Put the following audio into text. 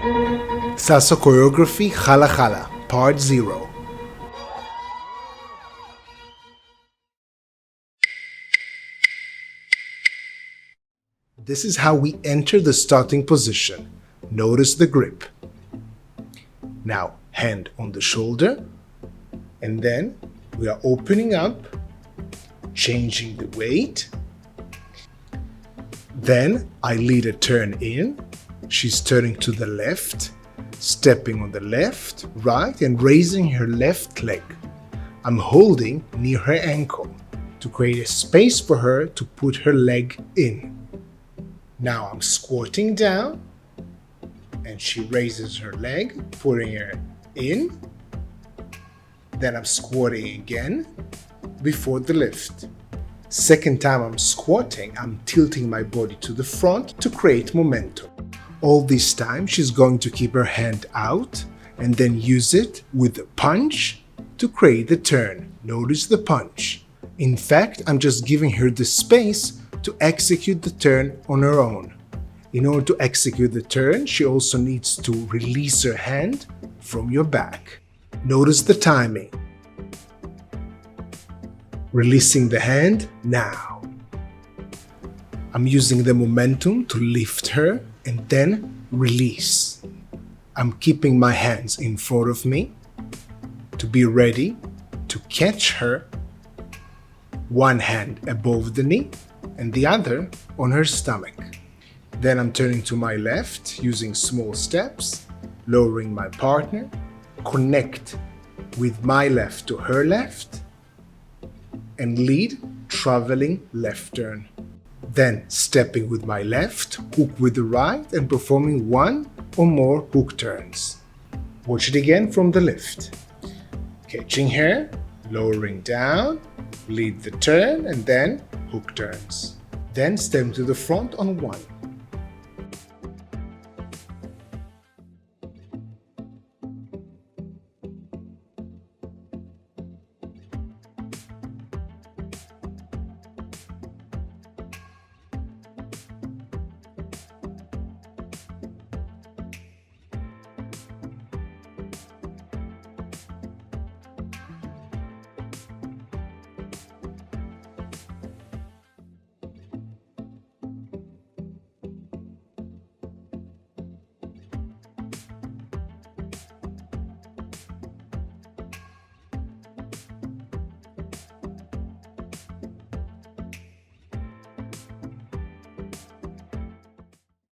Salsa Choreography JALA JALA Part 0. This is how we enter the starting position. Notice the grip. Now, hand on the shoulder, and then we are opening up, changing the weight. Then I lead a turn in. She's turning to the left, stepping on the left, right, and raising her left leg. I'm holding near her ankle to create a space for her to put her leg in. Now I'm squatting down, and she raises her leg, putting her in. Then I'm squatting again before the lift. Second time I'm squatting, I'm tilting my body to the front to create momentum. All this time she's going to keep her hand out and then use it with a punch to create the turn. Notice the punch. In fact, I'm just giving her the space to execute the turn on her own. In order to execute the turn, she also needs to release her hand from your back. Notice the timing. Releasing the hand now. I'm using the momentum to lift her and then release. I'm keeping my hands in front of me to be ready to catch her. One hand above the knee and the other on her stomach. Then I'm turning to my left using small steps, lowering my partner, connect with my left to her left, and lead traveling left turn. Then stepping with my left, hook with the right, and performing one or more hook turns. Watch it again from the lift. Catching her, lowering down, lead the turn, and then hook turns. Then step to the front on one.